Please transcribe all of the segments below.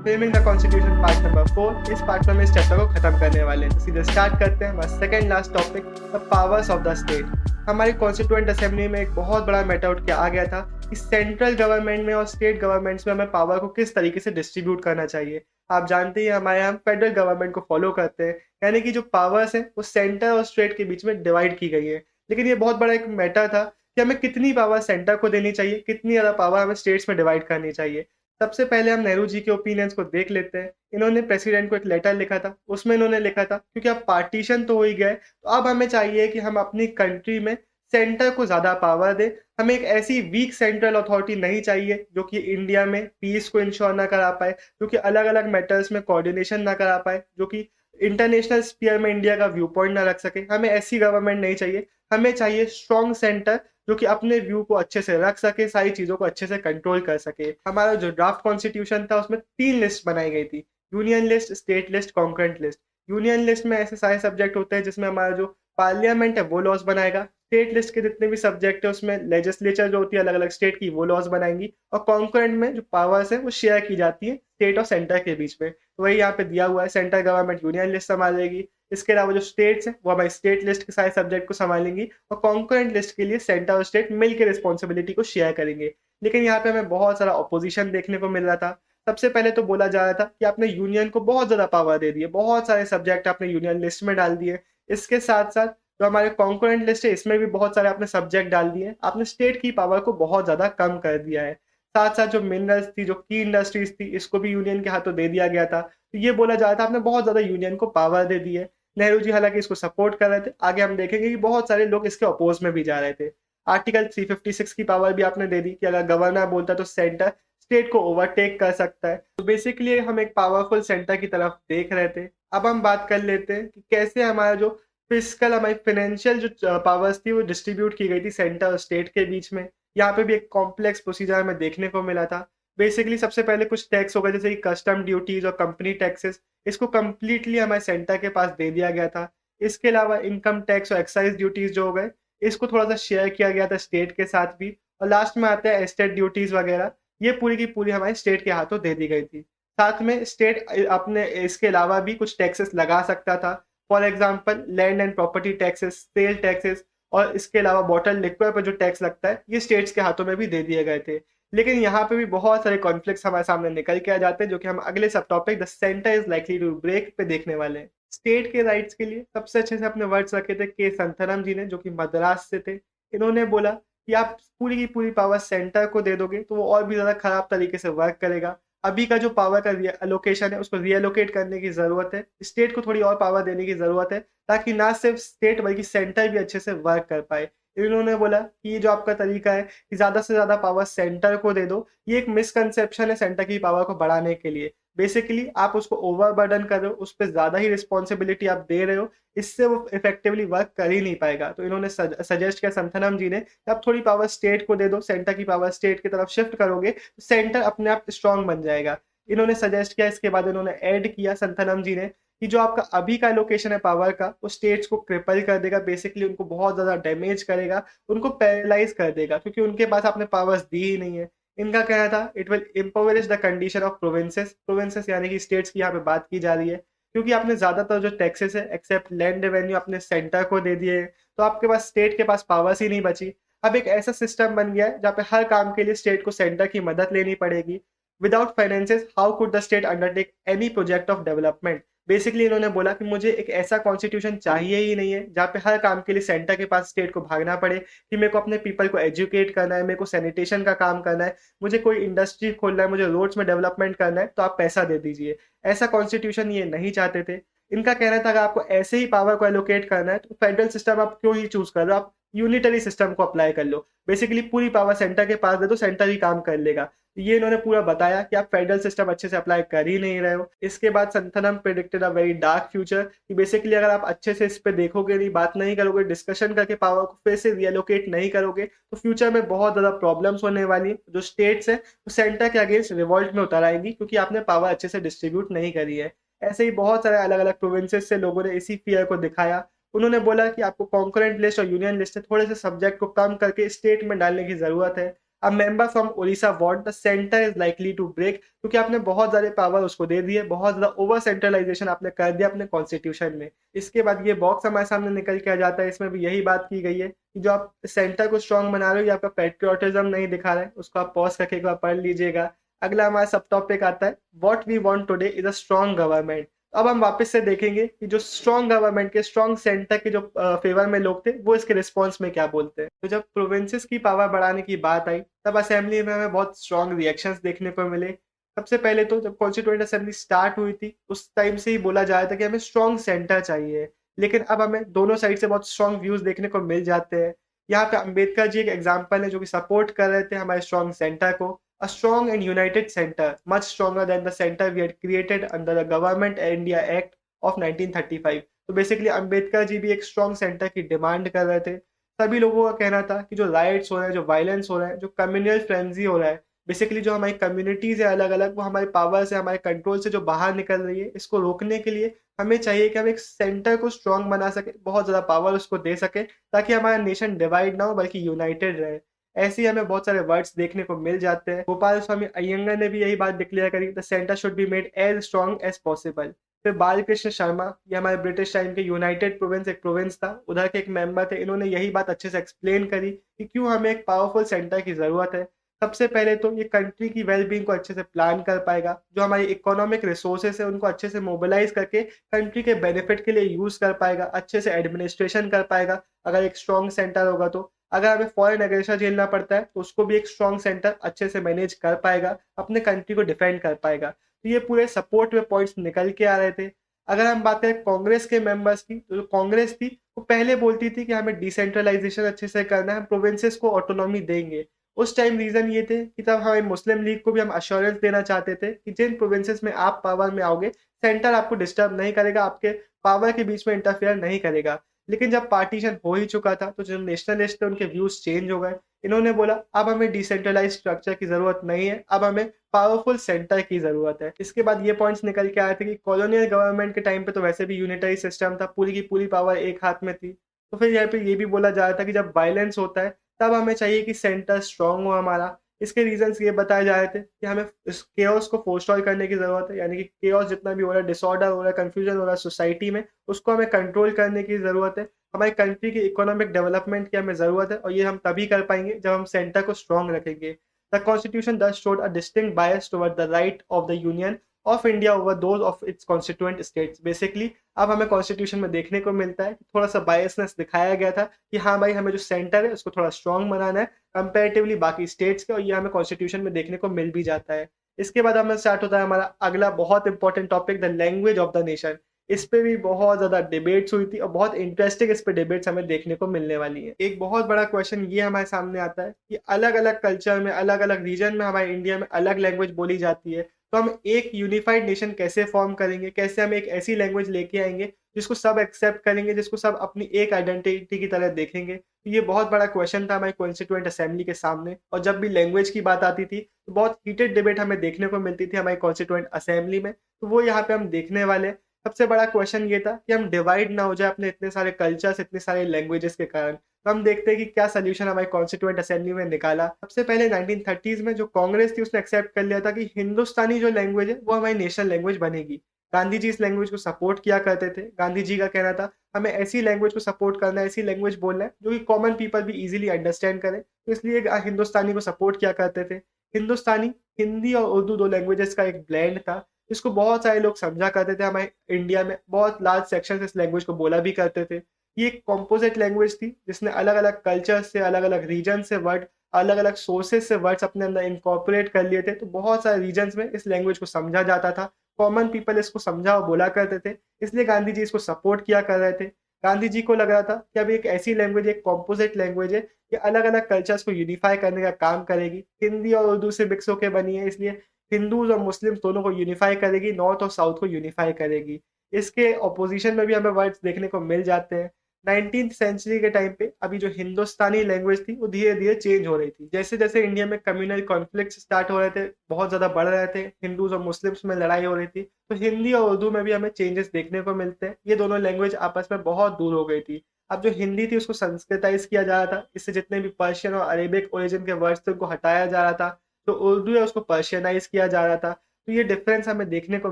Framing the constitution part number 4। इस part में हम इस चैप्टर को खत्म करने वाले हैं, तो सीधे स्टार्ट करते हैं। हमारा second last topic, the powers of the state. हमारी कॉन्स्टिट्यूएंट असेंबली में एक बहुत बड़ा मैटर उठ के आ गया था कि सेंट्रल गवर्नमेंट में और स्टेट गवर्नमेंट्स में हमें पावर को किस तरीके से डिस्ट्रीब्यूट करना चाहिए। आप जानते ही हैं, हमारे यहाँ फेडरल गवर्नमेंट को फॉलो करते हैं, यानी कि जो पावर्स हैं वो सेंटर और स्टेट के बीच में डिवाइड की गई है। लेकिन ये बहुत बड़ा एक मैटर था कि हमें कितनी पावर सेंटर को देनी चाहिए, कितनी ज़्यादा पावर हमें स्टेट्स में डिवाइड करनी चाहिए। सबसे पहले हम नेहरू जी के ओपिनियंस को देख लेते हैं। इन्होंने प्रेसिडेंट को एक लेटर लिखा था, उसमें इन्होंने लिखा था क्योंकि अब पार्टीशन तो हो ही गया है, तो अब हमें चाहिए कि हम अपनी कंट्री में सेंटर को ज़्यादा पावर दें। हमें एक ऐसी वीक सेंट्रल अथॉरिटी नहीं चाहिए जो कि इंडिया में पीस को इंश्योर ना करा पाए, जो कि अलग-अलग मैटर्स में कोऑर्डिनेशन ना करा पाए, जो कि इंटरनेशनल स्फीयर में इंडिया का व्यू पॉइंट ना रख सके। हमें ऐसी गवर्नमेंट नहीं चाहिए। हमें चाहिए स्ट्रॉन्ग सेंटर जो कि अपने व्यू को अच्छे से रख सके, सारी चीज़ों को अच्छे से कंट्रोल कर सके। हमारा जो ड्राफ्ट कॉन्स्टिट्यूशन था उसमें 3 लिस्ट बनाई गई थी, union list, state list, concurrent list. Union list में ऐसे सारे सब्जेक्ट होते हैं जिसमें हमारा जो पार्लियामेंट है वो लॉज बनाएगा। स्टेट लिस्ट के जितने भी सब्जेक्ट है उसमें लेजिस्लेचर जो होती है अलग-अलग स्टेट की वो लॉज बनाएंगी, और कॉन्करेंट में जो पावर्स है वो शेयर की जाती है स्टेट और सेंटर के बीच में। तो वही यहाँ पे दिया हुआ है, सेंट्रल गवर्नमेंट यूनियन लिस्ट संभालेगी। इसके अलावा जो स्टेट्स हैं वो हमारी स्टेट लिस्ट के सारे सब्जेक्ट को संभालेंगी, और कॉन्करेंट लिस्ट के लिए सेंटर और स्टेट मिलकर रिस्पॉन्सिबिलिटी को शेयर करेंगे। लेकिन यहाँ पे हमें बहुत सारा ऑपोजिशन देखने को मिल रहा था। सबसे पहले तो बोला जा रहा था कि आपने यूनियन को बहुत ज़्यादा पावर दे दी है, बहुत सारे सब्जेक्ट आपने यूनियन लिस्ट में डाल दिए। इसके साथ-साथ जो हमारे कॉन्करेंट लिस्ट है इसमें भी बहुत सारे आपने सब्जेक्ट डाल दिए हैं। आपने स्टेट की पावर को बहुत ज़्यादा कम कर दिया है। साथ-साथ जो मिनरल्स थी, जो की इंडस्ट्रीज़ थी, इसको भी यूनियन के हाथों दे दिया गया था। तो ये बोला जा रहा था आपने बहुत ज़्यादा यूनियन को पावर दे दी है। नेहरू जी हालाँकि इसको सपोर्ट कर रहे थे। आगे हम देखेंगे कि बहुत सारे लोग इसके अपोज़ में भी जा रहे थे। आर्टिकल 356 की पावर भी आपने दे दी कि अगर गवर्नर बोलता है तो सेंटर स्टेट को ओवरटेक कर सकता है। तो बेसिकली हम एक पावरफुल सेंटर की तरफ देख रहे थे। अब हम बात कर लेते हैं कि कैसे हमारा जो फिस्कल, हमारी फाइनेंशियल जो पावर्स थी वो डिस्ट्रीब्यूट की गई थी सेंटर और स्टेट के बीच में। यहाँ पे भी एक कॉम्प्लेक्स प्रोसीजर हमें देखने को मिला था। बेसिकली सबसे पहले कुछ टैक्स हो गए जैसे कि कस्टम ड्यूटीज़ और कंपनी टैक्सेस, इसको कंप्लीटली हमारे सेंटर के पास दे दिया गया था। इसके अलावा इनकम टैक्स और एक्साइज़ ड्यूटीज़ जो हो गए, इसको थोड़ा-सा शेयर किया गया था स्टेट के साथ भी, और लास्ट में आता है एस्टेट ड्यूटीज़ वगैरह, ये पूरी की पूरी हमारे स्टेट के हाथों दे दी गई थी। साथ में स्टेट अपने इसके अलावा भी कुछ टैक्सेस लगा सकता था। For example land and property taxes, sale taxes, और इसके अलावा बॉटल लिक्विड पर जो टैक्स लगता है, ये स्टेट्स के हाथों में भी दे दिए गए थे। लेकिन यहाँ पे भी बहुत सारे कॉन्फ्लिक्ट्स हमारे सामने निकल के आ जाते हैं, जो कि हम अगले sub topic the centre is likely to break पे देखने वाले हैं। स्टेट के राइट्स के लिए सबसे अच्छे से अपने वर्ड्स रखे थे के संथनम जी ने, जो कि मद्रास से थे। इन्होंने बोला कि आप पूरी की पूरी पावर सेंटर को दे दोगे तो वो और भी ज़्यादा खराब तरीके से वर्क करेगा। अभी का जो पावर का एलोकेशन है उसको रीएलोकेट करने की ज़रूरत है। स्टेट को थोड़ी और पावर देने की ज़रूरत है, ताकि ना सिर्फ स्टेट बल्कि सेंटर भी अच्छे से वर्क कर पाए। इन्होंने बोला कि ये जो आपका तरीका है कि ज़्यादा से ज़्यादा पावर सेंटर को दे दो, ये एक मिसकंसेप्शन है सेंटर की पावर को बढ़ाने के लिए। बेसिकली आप उसको ओवरबर्डन कर रहे हो, उस पे ज़्यादा ही रिस्पॉन्सिबिलिटी आप दे रहे हो, इससे वो इफेक्टिवली वर्क कर ही नहीं पाएगा। तो इन्होंने सजेस्ट किया संथनम जी ने कि आप थोड़ी पावर स्टेट को दे दो, सेंटर की पावर स्टेट की तरफ शिफ्ट करोगे, तो सेंटर अपने आप स्ट्रॉन्ग बन जाएगा। इन्होंने सजेस्ट किया, इसके बाद इन्होंने ऐड किया संथनम जी ने कि जो आपका अभी का एलोकेशन है पावर का, वो स्टेट्स को क्रिपल कर देगा, बेसिकली उनको बहुत ज़्यादा डैमेज करेगा, उनको पैरालाइज़ कर देगा, क्योंकि उनके पास आपने पावर्स दी ही नहीं है। इनका कहना था it will impoverish the condition of provinces. Provinces यानी कि स्टेट्स की यहाँ पे बात की जा रही है, क्योंकि आपने ज़्यादातर जो टैक्सेस है एक्सेप्ट लैंड रेवेन्यू आपने सेंटर को दे दिए हैं, तो आपके पास स्टेट के पास पावर्स ही नहीं बची। अब एक ऐसा सिस्टम बन गया है जहाँ पे हर काम के लिए स्टेट को सेंटर की मदद लेनी पड़ेगी। Without finances how could the state undertake any project of development. Basically इन्होंने बोला कि मुझे एक ऐसा कॉन्स्टिट्यूशन चाहिए ही नहीं है जहाँ पे हर काम के लिए सेंटर के पास स्टेट को भागना पड़े, कि मेरे को अपने पीपल को एजुकेट करना है, मेरे को सैनिटेशन का काम करना है, मुझे कोई इंडस्ट्री खोलना है, मुझे रोड्स में डेवलपमेंट करना है, तो आप पैसा दे दीजिए। ऐसा कॉन्स्टिट्यूशन ये नहीं चाहते थे। इनका कहना था अगर आपको ऐसे ही पावर को एलोकेट करना है तो फेडरल सिस्टम आप क्यों ही चूज कर रहे हो, आप यूनिटरी सिस्टम को अप्लाई कर लो। बेसिकली पूरी पावर सेंटर के पास दे दो, सेंटर ही काम कर लेगा। ये इन्होंने पूरा बताया कि आप फेडरल सिस्टम अच्छे से अप्लाई कर ही नहीं रहे हो। इसके बाद Santhanam predicted a very dark future, कि बेसिकली अगर आप अच्छे से इस पे देखोगे नहीं, बात नहीं करोगे, डिस्कशन करके पावर को फिर से रीएलोकेट नहीं करोगे, तो फ्यूचर में बहुत ज़्यादा प्रॉब्लम्स होने वाली है। जो स्टेट्स हैं वो सेंटर के अगेंस्ट रिवॉल्ट में उतर आएंगी, क्योंकि आपने पावर अच्छे से डिस्ट्रीब्यूट नहीं करी है। ऐसे ही बहुत सारे अलग-अलग प्रोविंसेस से लोगों ने इसी फ़ियर को दिखाया। उन्होंने बोला कि आपको कॉन्करेंट लिस्ट और यूनियन लिस्ट से थोड़े से सब्जेक्ट को कम करके स्टेट में डालने की ज़रूरत है। A member from Odisha want the centre is likely to break, क्योंकि आपने बहुत ज़्यादा पावर उसको दे दी है, बहुत ज़्यादा ओवर सेंट्रलाइजेशन आपने कर दिया अपने कॉन्स्टिट्यूशन में। इसके बाद ये बॉक्स हमारे सामने निकल के आ जाता है, इसमें भी यही बात की गई है कि जो आप सेंटर को स्ट्रांग बना रहे हो, ये आपका पेट्रियोटिज्म नहीं दिखा रहा है, उसको आप पॉज करके एक बार पढ़ लीजिएगा। अगला हमारा सब टॉपिक आता है, what we want today is a strong government. अब हम वापस से देखेंगे कि जो स्ट्रांग गवर्नमेंट के, स्ट्रांग सेंटर के जो फेवर में लोग थे, वो इसके रिस्पॉन्स में क्या बोलते हैं। तो जब प्रोविंसेस की पावर बढ़ाने की बात आई, तब असेंबली में हमें बहुत स्ट्रांग रिएक्शंस देखने को मिले। सबसे पहले तो जब कॉन्स्टिट्यूएंट असेंबली स्टार्ट हुई थी, उस टाइम से ही बोला जा रहा था कि हमें स्ट्रांग सेंटर चाहिए, लेकिन अब हमें दोनों साइड से बहुत स्ट्रांग व्यूज देखने को मिल जाते हैं। यहाँ पे अंबेडकर जी एक एग्जाम्पल है जो कि सपोर्ट कर रहे थे हमारे स्ट्रांग सेंटर को। A strong and united center, much stronger than the center we had created under the Government India Act of 1935। तो बेसिकली अंबेडकर जी भी एक स्ट्रॉन्ग सेंटर की डिमांड कर रहे थे। सभी लोगों का कहना था कि जो राइट्स हो रहे हैं, जो वायलेंस हो रहा है, जो कम्युनल फ्रेंजी हो रहा है, बेसिकली जो हमारी कम्युनिटीज है अलग अलग, वो हमारे पावर से, हमारे कंट्रोल से जो बाहर निकल रही है, इसको रोकने के लिए हमें चाहिए कि हम एक सेंटर को स्ट्रॉन्ग बना सके, बहुत ज़्यादा पावर उसको दे सके, ताकि हमारा नेशन डिवाइड ना हो बल्कि यूनाइटेड रहे। ऐसे ही हमें बहुत सारे वर्ड्स देखने को मिल जाते हैं। गोपाल स्वामी अयंगर ने भी यही बात डिक्लेयर करी, the centre should be made as strong as possible. फिर बालकृष्ण शर्मा, ये हमारे ब्रिटिश टाइम के यूनाइटेड प्रोविंस एक प्रोविंस था, उधर के एक मेंबर थे, इन्होंने यही बात अच्छे से एक्सप्लेन करी कि क्यों हमें एक पावरफुल सेंटर की ज़रूरत है। सबसे पहले तो ये कंट्री की वेलबींग को अच्छे से प्लान कर पाएगा, जो हमारी इकोनॉमिक रिसोर्सेस है उनको अच्छे से मोबिलाइज करके कंट्री के बेनिफिट के लिए यूज़ कर पाएगा, अच्छे से एडमिनिस्ट्रेशन कर पाएगा अगर एक स्ट्रॉन्ग सेंटर होगा तो। अगर हमें फॉरेन एग्रेशन झेलना पड़ता है, तो उसको भी एक स्ट्रॉन्ग सेंटर अच्छे से मैनेज कर पाएगा, अपने कंट्री को डिफेंड कर पाएगा। तो ये पूरे सपोर्ट में पॉइंट्स निकल के आ रहे थे। अगर हम बात करें कांग्रेस के मेंबर्स की, तो जो कांग्रेस थी वो पहले बोलती थी कि हमें डिसेंट्रलाइजेशन अच्छे से करना है, हम प्रोविंसेस को ऑटोनॉमी देंगे। उस टाइम रीजन ये थे कि तब हमें मुस्लिम लीग को भी हम अश्योरेंस देना चाहते थे कि जिन प्रोविंसेस में आप पावर में आओगे, सेंटर आपको डिस्टर्ब नहीं करेगा, आपके पावर के बीच में इंटरफेयर नहीं करेगा। लेकिन जब पार्टीशन हो ही चुका था, तो जो नेशनलिस्ट थे उनके व्यूज चेंज हो गए। इन्होंने बोला अब हमें डिसेंट्रलाइज स्ट्रक्चर की जरूरत नहीं है, अब हमें पावरफुल सेंटर की जरूरत है। इसके बाद ये पॉइंट्स निकल के आए थे कि कॉलोनियल गवर्नमेंट के टाइम पे तो वैसे भी यूनिटरी सिस्टम था, पूरी की पूरी पावर एक हाथ में थी। तो फिर यहाँ पे ये भी बोला जा रहा था कि जब वायलेंस होता है, तब हमें चाहिए कि सेंटर स्ट्रांग हो हमारा। इसके रीजंस ये बताए जा रहे थे कि हमें इस केओस को फोरस्टॉल करने की जरूरत है, यानी कि केओस जितना भी हो रहा है, डिसऑर्डर हो रहा है, कंफ्यूजन हो रहा है सोसाइटी में, उसको हमें कंट्रोल करने की जरूरत है। हमारी कंट्री की इकोनॉमिक डेवलपमेंट की हमें ज़रूरत है, और ये हम तभी कर पाएंगे जब हम सेंटर को स्ट्रॉन्ग रखेंगे। द कॉन्स्टिट्यूशन दस showed a distinct bias toward the right of the union of India over those of its constituent states. Basically अब हमें कॉन्स्टिट्यूशन में देखने को मिलता है कि थोड़ा सा बायसनेस दिखाया गया था कि हाँ भाई, हमें जो सेंटर है उसको थोड़ा स्ट्रॉन्ग बनाना है कंपेरेटिवली बाकी स्टेट्स के, और ये हमें कॉन्स्टिट्यूशन में देखने को मिल भी जाता है। इसके बाद हमें स्टार्ट होता है हमारा अगला बहुत important topic, the language of the nation. इस पे भी बहुत ज़्यादा डिबेट्स हुई थी, और बहुत इंटरेस्टिंग इस पे डिबेट्स हमें देखने को मिलने वाली है। एक बहुत बड़ा क्वेश्चन ये हमारे सामने आता है कि अलग-अलग कल्चर में, अलग-अलग रीजन में, हमारे इंडिया में अलग लैंग्वेज बोली जाती है। तो हम एक यूनिफाइड नेशन कैसे फॉर्म करेंगे? कैसे हम एक ऐसी लैंग्वेज लेके आएँगे जिसको सब एक्सेप्ट करेंगे, जिसको सब अपनी एक आइडेंटिटी की तरह देखेंगे? तो ये बहुत बड़ा क्वेश्चन था हमारी कॉन्स्टिट्यूएंट असेंबली के सामने, और जब भी लैंग्वेज की बात आती थी, तो बहुत हीटेड डिबेट हमें देखने को मिलती थी हमारी कॉन्स्टिट्यूएंट असेंबली में। तो वो यहाँ पे हम देखने वाले हैं। सबसे बड़ा क्वेश्चन ये था कि हम डिवाइड ना हो जाए अपने इतने सारे कल्चर्स, इतने सारे लैंग्वेजेस के कारण। तो हम देखते हैं कि क्या सॉल्यूशन हमारी कॉन्स्टिट्यूएंट असेंबली में निकाला। सबसे पहले 1930s में जो कांग्रेस थी, उसने एक्सेप्ट कर लिया था कि हिंदुस्तानी जो लैंग्वेज है वो हमारी नेशनल लैंग्वेज बनेगी। गांधी जी इस लैंग्वेज को सपोर्ट किया करते थे। गांधी जी का कहना था हमें ऐसी लैंग्वेज को सपोर्ट करना है, ऐसी लैंग्वेज बोलना है जो कि कॉमन पीपल भी इजीली अंडरस्टैंड करे, तो इसलिए हिंदुस्तानी को सपोर्ट किया करते थे। हिंदुस्तानी हिंदी और उर्दू दो लैंग्वेजेस का एक ब्लेंड था, इसको बहुत सारे लोग समझा करते थे। हमारे इंडिया में बहुत लार्ज सेक्शन इस लैंग्वेज को बोला भी करते थे। ये एक कॉम्पोजिट लैंग्वेज थी जिसने अलग अलग कल्चर से, अलग अलग रीजन से वर्ड, अलग अलग सोर्सेज से वर्ड्स अपने अंदर इनकॉर्पोरेट कर लिए थे। तो बहुत सारे रीजन्स में इस लैंग्वेज को समझा जाता था, कॉमन पीपल इसको समझा और बोला करते थे, इसलिए गांधी जी इसको सपोर्ट किया कर रहे थे। गांधी जी को लग रहा था कि अब एक ऐसी लैंग्वेज, एक कॉम्पोजिट लैंग्वेज है, ये अलग अलग कल्चर्स को यूनिफाई करने का काम करेगी। हिंदी और उर्दू से मिक्स होकर बनी है, इसलिए हिंदूज और मुस्लिम दोनों को यूनिफाई करेगी, नॉर्थ और साउथ को यूनिफाई करेगी। इसके ऑपोजिशन में भी हमें वर्ड्स देखने को मिल जाते हैं। 19th सेंचुरी के टाइम पे अभी जो हिंदुस्तानी लैंग्वेज थी वो धीरे धीरे चेंज हो रही थी। जैसे जैसे इंडिया में कम्युनल कॉन्फ्लिक्ट स्टार्ट हो रहे थे, बहुत ज्यादा बढ़ रहे थे, हिंदूज और मुस्लिम्स में लड़ाई हो रही थी, तो हिंदी और उर्दू में भी हमें चेंजेस देखने को मिलते हैं। ये दोनों लैंग्वेज आपस में बहुत दूर हो गई थी। अब जो हिंदी थी उसको संस्कृताइज़ किया जा रहा था, इससे जितने भी पर्शियन और अरेबिक ओरिजिन के वर्ड्स थे उनको हटाया जा रहा था। जो उर्दू है उसको पर्शियनाइज़ किया जा रहा था। तो ये डिफ़रेंस हमें देखने को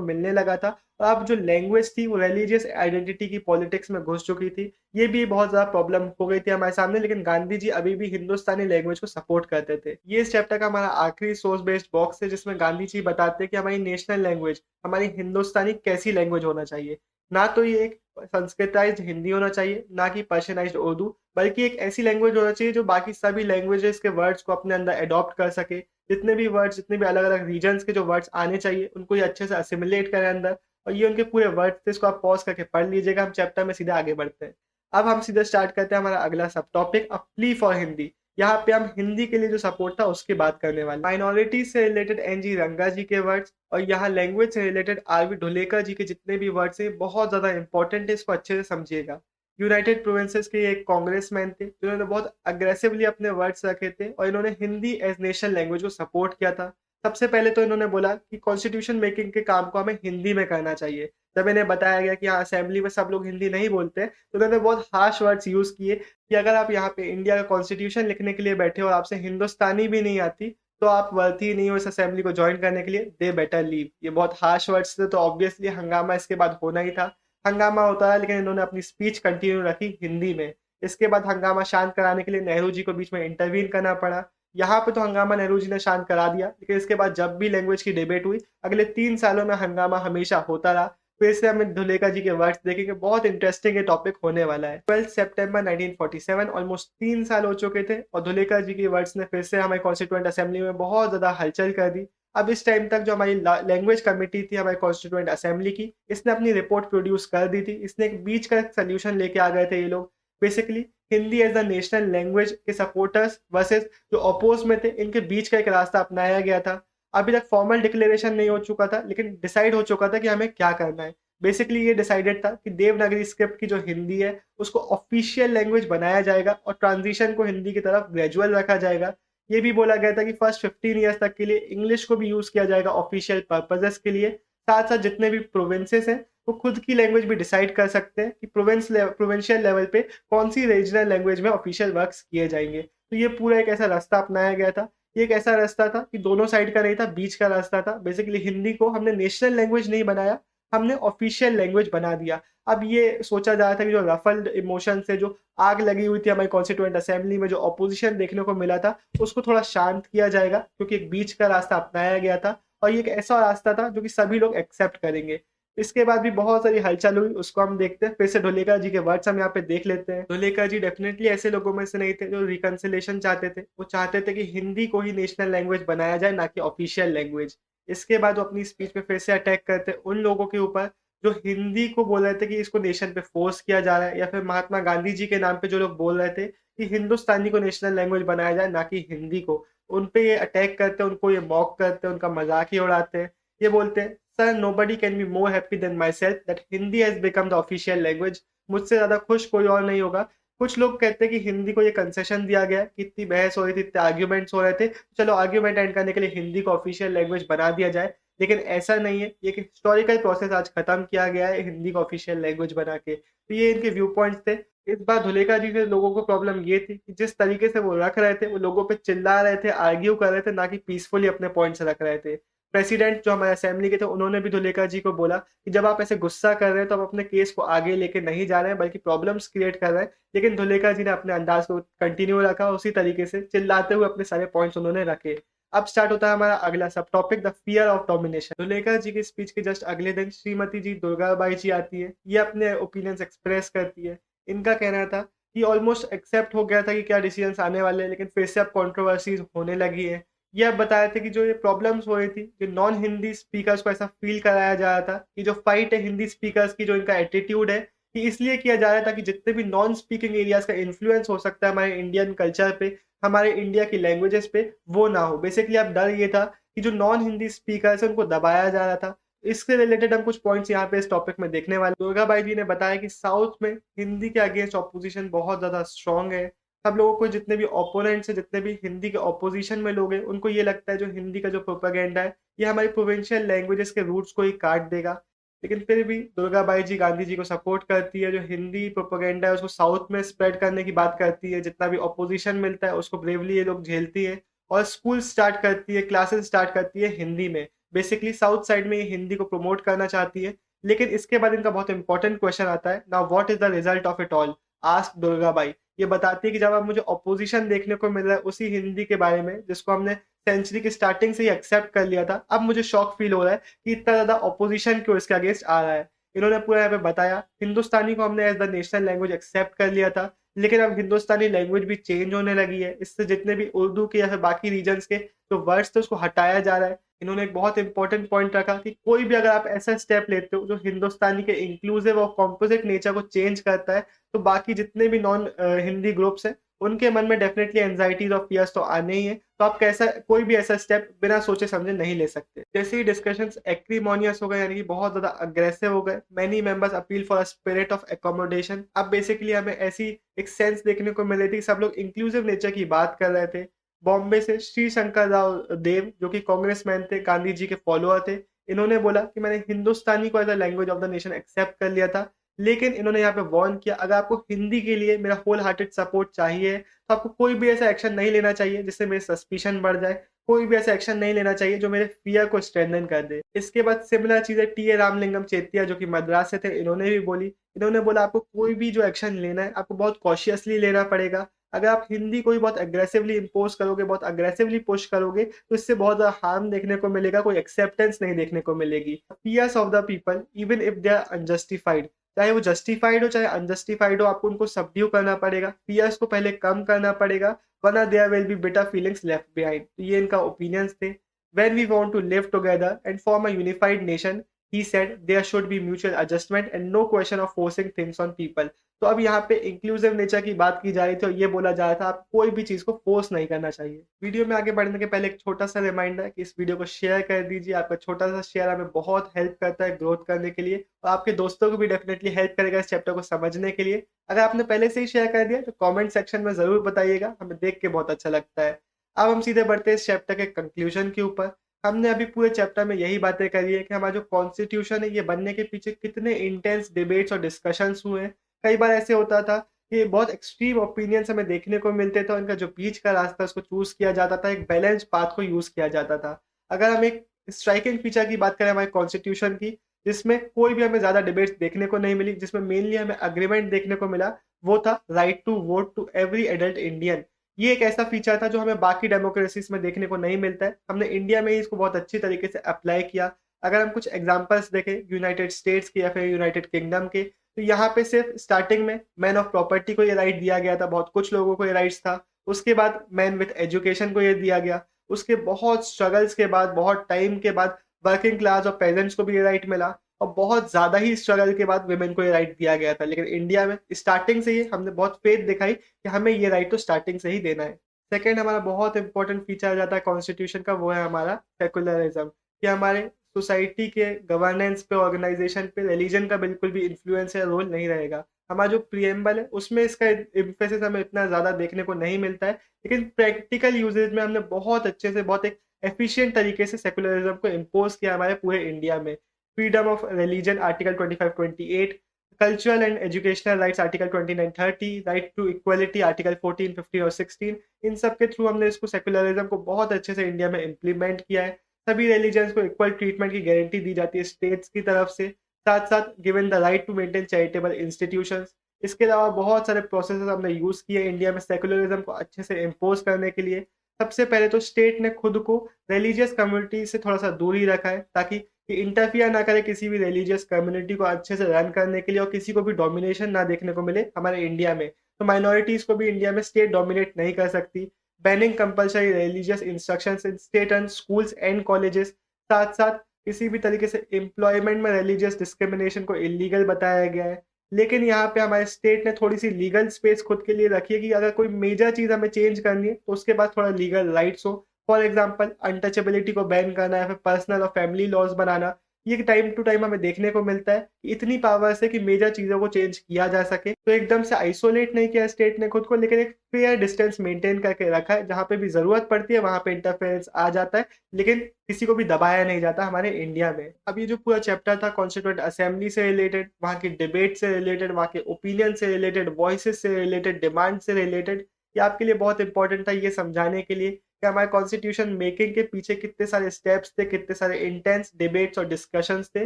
मिलने लगा था। और अब जो लैंग्वेज थी वो रिलीजियस आइडेंटिटी की पॉलिटिक्स में घुस चुकी थी। ये भी बहुत ज़्यादा प्रॉब्लम हो गई थी हमारे सामने, लेकिन गांधी जी अभी भी हिंदुस्तानी लैंग्वेज को सपोर्ट करते थे। ये इस चैप्टर का हमारा आखिरी सोर्स बेस्ड बॉक्स है जिसमें गांधी जी बताते हैं कि हमारी नेशनल लैंग्वेज, हमारी हिंदुस्तानी कैसी लैंग्वेज होना चाहिए। ना तो ये एक संस्कृताइज्ड हिंदी होना चाहिए, ना कि पर्शियनाइज्ड उर्दू, बल्कि एक ऐसी लैंग्वेज होना चाहिए जो बाकी सभी लैंग्वेजेस के वर्ड्स को अपने अंदर अडॉप्ट कर सके। जितने भी वर्ड्स, जितने भी अलग-अलग रीजन्स के जो वर्ड्स आने चाहिए, उनको ये अच्छे से असिमिलेट करे अंदर, और ये उनके पूरे वर्ड्स थे। इसको आप पॉज़ करके पढ़ लीजिएगा, हम चैप्टर में सीधे आगे बढ़ते हैं। अब हम सीधे स्टार्ट करते हैं हमारा अगला सब topic, a plea for Hindi. यहाँ पे हम हिंदी के लिए जो सपोर्ट था उसकी बात करने वाले हैं। माइनॉरिटीज़ से रिलेटेड एनजी रंगा जी के वर्ड्स और यहाँ लैंग्वेज से रिलेटेड आरवी ढोलेकर जी के जितने भी वर्ड्स हैं बहुत ज़्यादा इंपॉर्टेंट है, इसको अच्छे से समझिएगा। यूनाइटेड प्रोविंसेस के ये एक कांग्रेसमैन थे जिन्होंने बहुत अग्रेसिवली अपने वर्ड्स रखे थे और इन्होंने हिंदी एज नेशनल लैंग्वेज को सपोर्ट किया था। सबसे पहले तो इन्होंने बोला कि कॉन्स्टिट्यूशन मेकिंग के काम को हमें हिंदी में करना चाहिए। जब इन्हें बताया गया कि यहाँ असेंबली में सब लोग हिंदी नहीं बोलते, तो उन्होंने बहुत हार्श वर्ड्स यूज़ किए कि अगर आप यहाँ पे इंडिया का कॉन्स्टिट्यूशन लिखने के लिए बैठे हो और आपसे हिंदुस्तानी भी नहीं आती, तो आप वर्दी नहीं हो इस असेंबली को जॉइन करने के लिए, दे बेटर लीव। ये बहुत हार्श वर्ड्स थे, तो ऑब्वियसली हंगामा इसके बाद होना ही था। हंगामा होता रहा, लेकिन इन्होंने अपनी स्पीच कंटिन्यू रखी हिंदी में। इसके बाद हंगामा शांत कराने के लिए नेहरू जी को बीच में इंटरवीन करना पड़ा। यहाँ पे तो हंगामा नेहरू जी ने शांत करा दिया, लेकिन इसके बाद जब भी लैंग्वेज की डिबेट हुई, अगले 3 सालों में हंगामा हमेशा होता रहा। फिर से हमें धुलेखा जी के वर्ड्स देखेंगे, बहुत इंटरेस्टिंग ये टॉपिक होने वाला है। 12 सितंबर 1947, ऑलमोस्ट 3 साल हो चुके थे और धुलेखा जी के वर्ड्स ने फिर से हमारी कॉन्स्टिट्यूएंट असेंबली में बहुत ज़्यादा हलचल कर दी। अब इस टाइम तक जो हमारी लैंग्वेज कमिटी थी हमारी कॉन्स्टिट्यूएंट असेंबली की, इसने अपनी रिपोर्ट प्रोड्यूस कर दी थी। इसने एक बीच का सॉल्यूशन लेके आ गए थे ये लोग। Basically Hindi as the national language के सपोर्टर्स वर्सेस जो अपोज़ में थे, इनके बीच का एक रास्ता अपनाया गया था। अभी तक फॉर्मल डिक्लेरेशन नहीं हो चुका था, लेकिन डिसाइड हो चुका था कि हमें क्या करना है। बेसिकली ये डिसाइडेड था कि देवनागरी स्क्रिप्ट की जो हिंदी है, उसको ऑफ़िशियल लैंग्वेज बनाया जाएगा और ट्रांज़िशन को हिंदी की तरफ ग्रेजुअल रखा जाएगा। ये भी बोला गया था कि फर्स्ट 15 ईयर्स तक के लिए इंग्लिश को भी यूज़ किया जाएगा ऑफ़िशियल पर्पसेस के लिए। साथ-साथ जितने भी प्रोविंसेस हैं, वो खुद की लैंग्वेज भी डिसाइड कर सकते हैं कि प्रोविंशियल लेवल पे कौन-सी रीजनल लैंग्वेज में ऑफ़िशियल वर्क्स किए जाएँगे। तो ये पूरा एक ऐसा रास्ता अपनाया गया था। ये एक ऐसा रास्ता था कि दोनों साइड का नहीं था, बीच का रास्ता था। बेसिकली हिंदी को हमने नेशनल लैंग्वेज नहीं बनाया, हमने ऑफ़िशियल लैंग्वेज बना दिया। अब ये सोचा जा रहा था कि जो रफ़ल्ड इमोशन से जो आग लगी हुई थी हमारी कॉन्स्टिट्यूएंट असेंबली में, जो ऑपोज़िशन देखने को मिला था, उसको थोड़ा शांत किया जाएगा, क्योंकि एक बीच का रास्ता अपनाया गया था और ये एक ऐसा रास्ता था जो कि सभी लोग एक्सेप्ट करेंगे। इसके बाद भी बहुत सारी हलचल हुई, उसको हम देखते हैं। फिर से ढोलेकर जी के वर्ड्स हम यहाँ पे देख लेते हैं। ढोलेकर जी डेफ़िनेटली ऐसे लोगों में से नहीं थे जो रिकन्सिलिएशन चाहते थे। वो चाहते थे कि हिंदी को ही नेशनल लैंग्वेज बनाया जाए, ना कि ऑफ़िशियल लैंग्वेज। इसके बाद वो अपनी स्पीच में फिर से अटैक करते हैं उन लोगों के ऊपर जो हिंदी को बोल रहे थे कि इसको नेशन पे फ़ोर्स किया जा रहा है, या फिर महात्मा गांधी जी के नाम पे जो लोग बोल रहे थे कि हिंदुस्तानी को नेशनल लैंग्वेज बनाया जाए, ना कि हिंदी को। उन पे ये अटैक करते हैं, उनको ये मॉक करते हैं, उनका मज़ाक ही उड़ाते हैं। ये बोलते हैं, "sir, nobody can be more happy than myself that Hindi has become the official language." मुझसे ज़्यादा खुश कोई और नहीं होगा। कुछ लोग कहते हैं कि हिंदी को ये कंसेशन दिया गया है कि इतनी बहस हो रही थी, इतने आर्ग्यूमेंट्स हो रहे थे, चलो आर्ग्यूमेंट एंड करने के लिए हिंदी को ऑफिशियल लैंग्वेज बना दिया जाए। लेकिन ऐसा नहीं है, ये एक हिस्टोरिकल प्रोसेस आज खत्म किया गया है हिंदी को ऑफिशियल लैंग्वेज बना के। तो ये इनके व्यू पॉइंट्स थे। इस बार धुलेखा जी से लोगों को प्रॉब्लम ये थी कि जिस तरीके से वो रख रहे थे, वो लोगों पे चिल्ला रहे थे, आर्ग्यू कर रहे थे, ना कि पीसफुली अपने पॉइंट्स रख रहे थे। प्रेसिडेंट जो हमारे असेंबली के थे, उन्होंने भी धुलेखा जी को बोला कि जब आप ऐसे गुस्सा कर रहे हैं, तो आप अपने केस को आगे लेके नहीं जा रहे हैं, बल्कि प्रॉब्लम्स क्रिएट कर रहे हैं। लेकिन धुलेखा जी ने अपने अंदाज को कंटिन्यू रखा, उसी तरीके से चिल्लाते हुए अपने सारे पॉइंट्स उन्होंने रखे। अब स्टार्ट होता है हमारा अगला सब topic, the fear of domination. Dhulekha ji की स्पीच के जस्ट अगले दिन श्रीमती जी दुर्गाबाई जी आती है। ये अपने ओपिनियंस एक्सप्रेस करती है। इनका कहना था कि ऑलमोस्ट एक्सेप्ट हो गया था कि क्या डिसीजंस आने वाले हैं, लेकिन फिर से अब कंट्रोवर्सीज होने लगी है। ये अब बताए थे कि जो ये प्रॉब्लम्स हो रही थी, जो नॉन हिंदी स्पीकर्स को ऐसा फील कराया जा रहा था कि जो फाइट है हिंदी स्पीकर्स की, जो इनका एटीट्यूड है, कि इसलिए किया जा रहा था कि जितने भी नॉन स्पीकिंग एरियाज का इन्फ्लुएंस हो सकता है हमारे इंडियन कल्चर पे, हमारे इंडिया की लैंग्वेजेस पे, वो ना हो। बेसिकली अब डर ये था कि जो नॉन हिंदी स्पीकर्स हैं उनको दबाया जा रहा था। इससे रिलेटेड हम कुछ पॉइंट्स यहाँ पे इस टॉपिक में देखने वाले। दुर्गा बाई जी ने बताया कि साउथ में हिंदी के अगेंस्ट ऑपोजिशन बहुत ज़्यादा स्ट्रॉन्ग है। सब लोगों को, जितने भी ओपोनेंट्स हैं, जितने भी हिंदी के ऑपोजिशन में लोग हैं, उनको ये लगता है जो हिंदी का जो प्रोपेगेंडा है, ये हमारी प्रोविंशियल लैंग्वेजेस के रूट्स को ही काट देगा। लेकिन फिर भी दुर्गाबाई जी गांधी जी को सपोर्ट करती है, जो हिंदी प्रोपेगेंडा है उसको साउथ में स्प्रेड करने की बात करती है, जितना भी ऑपोजिशन मिलता है उसको ब्रेवली ये लोग झेलती है और स्कूल स्टार्ट करती है, क्लासेस स्टार्ट करती है हिंदी में। बेसिकली साउथ साइड में ये हिंदी को प्रमोट करना चाहती है। लेकिन इसके बाद इनका बहुत इंपॉर्टेंट क्वेश्चन आता है, now what is the result of it all, ask Durgabai. ये बताती है कि जब अब मुझे ऑपोजिशन देखने को मिल रहा है उसी हिंदी के बारे में जिसको हमने सेंचुरी की स्टार्टिंग से ही एक्सेप्ट कर लिया था, अब मुझे शॉक फील हो रहा है कि इतना ज्यादा ऑपोजिशन क्यों इसके अगेंस्ट आ रहा है। इन्होंने पूरा यहाँ पे बताया, हिंदुस्तानी को हमने as the national language accept कर लिया था, लेकिन अब हिंदुस्तानी लैंग्वेज भी चेंज होने लगी है। इससे जितने भी उर्दू के या फिर बाकी रीजन्स के जो वर्ड्स थे उसको हटाया जा रहा है। इन्होंने एक बहुत इंपॉर्टेंट पॉइंट रखा कि कोई भी अगर आप ऐसा स्टेप लेते हो जो हिंदुस्तानी के इंक्लूसिव और कॉम्पोजिट नेचर को चेंज करता है, तो बाकी जितने भी नॉन हिंदी ग्रुप्स हैं उनके मन में डेफिनेटली एंजाइटीज और फियर्स तो आने ही है। तो आप कैसा कोई भी ऐसा स्टेप बिना सोचे समझे नहीं ले सकते। जैसे ही डिस्कशंस एक्रीमोनियस हो गए, यानी कि बहुत ज्यादा अग्रेसिव हो गए, many members appeal for a spirit of accommodation. अब बेसिकली हमें ऐसी एक सेंस देखने को मिल रही थी, सब लोग इंक्लूसिव नेचर की बात कर रहे थे। बॉम्बे से श्री शंकर राव देव, जो कि कांग्रेसमैन थे, गांधी जी के फॉलोअर थे, इन्होंने बोला कि मैंने हिंदुस्तानी को as a language of the nation accept कर लिया था, लेकिन इन्होंने यहाँ पे वार्न किया, अगर आपको हिंदी के लिए मेरा होल हार्टेड सपोर्ट चाहिए तो आपको कोई भी ऐसा एक्शन नहीं लेना चाहिए जिससे मेरी सस्पिशन बढ़ जाए, कोई भी ऐसा एक्शन नहीं लेना चाहिए जो मेरे फियर को स्ट्रेंथन कर दे। इसके बाद सिमिलर चीजें टी ए रामलिंगम चेतिया, जो कि मद्रास से थे, इन्होंने भी बोली। इन्होंने बोला आपको कोई भी जो एक्शन लेना है आपको बहुत कॉशियसली लेना पड़ेगा। अगर आप हिंदी को भी बहुत अग्रेसिवली इम्पोज करोगे, बहुत अग्रेसिवली पुश करोगे, तो इससे बहुत ज्यादा हार्म देखने को मिलेगा, कोई एक्सेप्टेंस नहीं देखने को मिलेगी। Fears of the people even if they are unjustified, चाहे वो जस्टिफाइड हो चाहे अनजस्टिफाइड हो, आपको उनको सबड्यू करना पड़ेगा, फियर्स को पहले कम करना पड़ेगा, वरना there will be bitter feelings left behind. तो ये इनका ओपिनियंस थे। When we want to live together and form a unified nation, he said there should be mutual adjustment and no question of forcing things on people। तो अब यहाँ पे inclusive nature की बात की जा रही थी और ये बोला जा रहा था आप कोई भी चीज को फोर्स नहीं करना चाहिए। वीडियो में आगे बढ़ने के पहले एक छोटा सा रिमाइंडर कि इस वीडियो को शेयर कर दीजिए। आपका छोटा सा शेयर हमें बहुत हेल्प करता है ग्रोथ करने के लिए, और आपके दोस्तों को भी डेफिनेटली हेल्प करेगा इस चैप्टर को समझने के लिए। अगर आपने पहले से ही शेयर कर दिया तो कॉमेंट सेक्शन में जरूर बताइएगा, हमें देख के बहुत अच्छा लगता है। अब हम सीधे बढ़ते हैं इस चैप्टर के कंक्लूजन के ऊपर। हमने अभी पूरे चैप्टर में यही बातें करी है कि हमारा जो कॉन्स्टिट्यूशन है ये बनने के पीछे कितने इंटेंस डिबेट्स और डिस्कशंस हुए हैं। कई बार ऐसे होता था कि बहुत एक्सट्रीम ओपिनियंस हमें देखने को मिलते थे, उनका जो बीच का रास्ता उसको चूज किया जाता था, एक बैलेंस पाथ को यूज किया जाता था। अगर हम एक स्ट्राइकिंग फीचर की बात करें हमारे कॉन्स्टिट्यूशन की, जिसमें कोई भी हमें ज्यादा डिबेट्स देखने को नहीं मिली, जिसमें मेनली हमें अग्रीमेंट देखने को मिला, वो था right to vote to every adult Indian. ये एक ऐसा फीचर था जो हमें बाकी डेमोक्रेसीज में देखने को नहीं मिलता है, हमने इंडिया में ही इसको बहुत अच्छी तरीके से अप्लाई किया। अगर हम कुछ एग्जांपल्स देखें यूनाइटेड स्टेट्स के या फिर यूनाइटेड किंगडम के, तो यहाँ पे सिर्फ स्टार्टिंग में मैन ऑफ प्रॉपर्टी को ये राइट दिया गया था, बहुत कुछ लोगों को ये राइट्स था। उसके बाद मैन विथ एजुकेशन को ये दिया गया। उसके बहुत स्ट्रगल्स के बाद, बहुत टाइम के बाद वर्किंग क्लास और पेजेंट्स को भी ये राइट मिला, और बहुत ज्यादा ही स्ट्रगल के बाद वुमेन को ये राइट दिया गया था। लेकिन इंडिया में स्टार्टिंग से ही हमने बहुत फेथ दिखाई कि हमें ये राइट तो स्टार्टिंग से ही देना है। सेकंड हमारा बहुत इंपॉर्टेंट फीचर आ जाता है कॉन्स्टिट्यूशन का, वो है हमारा सेकुलरिज्म, कि हमारे सोसाइटी के गवर्नेंस पे, ऑर्गेनाइजेशन पे रिलीजन का बिल्कुल भी इन्फ्लुएंस या रोल नहीं रहेगा। हमारा जो प्रियम्बल है उसमें इसका इम्फेसिस हमें इतना ज्यादा देखने को नहीं मिलता है, लेकिन प्रैक्टिकल यूजेज में हमने बहुत अच्छे से, बहुत एक एफिशिएंट तरीके से सेकुलरिज्म को इम्पोज किया हमारे पूरे इंडिया में। Freedom of religion article 25-28, cultural and educational rights article 29-30, right to equality article 14, 15 और 16, इन सब के थ्रू हमने इसको सेकुलरिज्म को बहुत अच्छे से इंडिया में इम्प्लीमेंट किया है। सभी रिलीजन्स को इक्वल ट्रीटमेंट की गारंटी दी जाती है स्टेट्स की तरफ से, साथ साथ given the right to maintain charitable institutions. इसके अलावा बहुत सारे प्रोसेसेस हमने यूज किए इंडिया में सेकुलरिज्म को अच्छे से इम्पोज करने के लिए। सबसे पहले तो स्टेट ने खुद को रिलीजियस कम्युनिटी से थोड़ा सा दूर ही रखा है, ताकि कि इंटरफियर ना करे किसी भी रिलीजियस कम्युनिटी को अच्छे से रन करने के लिए, और किसी को भी डोमिनेशन ना देखने को मिले हमारे इंडिया में। तो माइनॉरिटीज को भी इंडिया में स्टेट डोमिनेट नहीं कर सकती। Banning compulsory religious instructions in state and schools and colleges. साथ साथ किसी भी तरीके से एम्प्लॉयमेंट में रिलीजियस डिस्क्रिमिनेशन को इलीगल बताया गया है। लेकिन यहाँ पे हमारे स्टेट ने थोड़ी सी लीगल स्पेस खुद के लिए रखी है कि अगर कोई मेजर चीज हमें चेंज करनी है तो उसके बाद थोड़ा लीगल राइट्स हो। फॉर एग्जाम्पल अनटचेबिलिटी को बैन करना है, फिर पर्सनल और फैमिली लॉज बनाना, ये टाइम टू टाइम हमें देखने को मिलता है कि इतनी पावर्स है कि मेजर चीज़ों को चेंज किया जा सके। तो एकदम से आइसोलेट नहीं किया स्टेट ने खुद को, लेकिन एक फेयर डिस्टेंस मेंटेन करके रखा है। जहाँ पे भी ज़रूरत पड़ती है वहाँ पे इंटरफेरेंस आ जाता है, लेकिन किसी को भी दबाया नहीं जाता हमारे इंडिया में। अब ये जो पूरा चैप्टर था कॉन्स्टिट्यूएंट असेंबली से रिलेटेड, वहाँ की डिबेट से रिलेटेड, वहाँ के ओपिनियन से रिलेटेड, वॉइसेस से रिलेटेड, डिमांड से रिलेटेड, ये आपके लिए बहुत इंपॉर्टेंट था ये समझाने के लिए कि हमारे कॉन्स्टिट्यूशन मेकिंग के पीछे कितने सारे स्टेप्स थे, कितने सारे इंटेंस डिबेट्स और डिस्कशंस थे,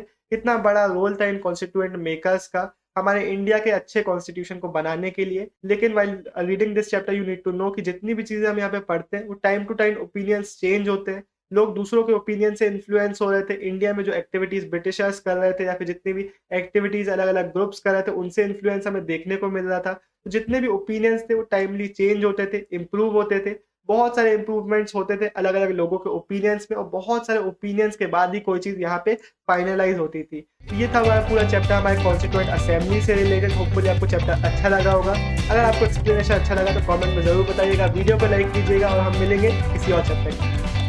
कितना बड़ा रोल था इन कॉन्स्टिट्यूएंट मेकर्स का हमारे इंडिया के अच्छे कॉन्स्टिट्यूशन को बनाने के लिए। लेकिन while reading this chapter you need to know कि जितनी भी चीज़ें हम यहाँ पे पढ़ते हैं वो time to time opinions change होते हैं। लोग दूसरों के ओपिनियन से इन्फ्लुएंस हो रहे थे। इंडिया में जो एक्टिविटीज़ ब्रिटिशर्स कर रहे थे या फिर जितनी भी एक्टिविटीज़ अलग-अलग ग्रुप्स कर रहे थे, उनसे इन्फ्लुएंस हमें देखने को मिल रहा था। तो जितने भी ओपिनियंस थे वो टाइमली चेंज होते थे, इम्प्रूव होते थे। बहुत सारे इम्प्रूवमेंट्स होते थे अलग-अलग लोगों के ओपिनियंस में, और बहुत सारे ओपिनियंस के बाद ही कोई चीज़ यहाँ पे फाइनलाइज़ होती थी। तो ये था हमारा पूरा चैप्टर हमारे कॉन्स्टिट्यूएंट असेंबली से रिलेटेड। होपफुली आपको चैप्टर अच्छा लगा होगा। अगर आपको एक्सप्लेनेशन अच्छा लगा तो कमेंट में ज़रूर बताइएगा, वीडियो को लाइक कीजिएगा और हम मिलेंगे किसी और चैप्टर में।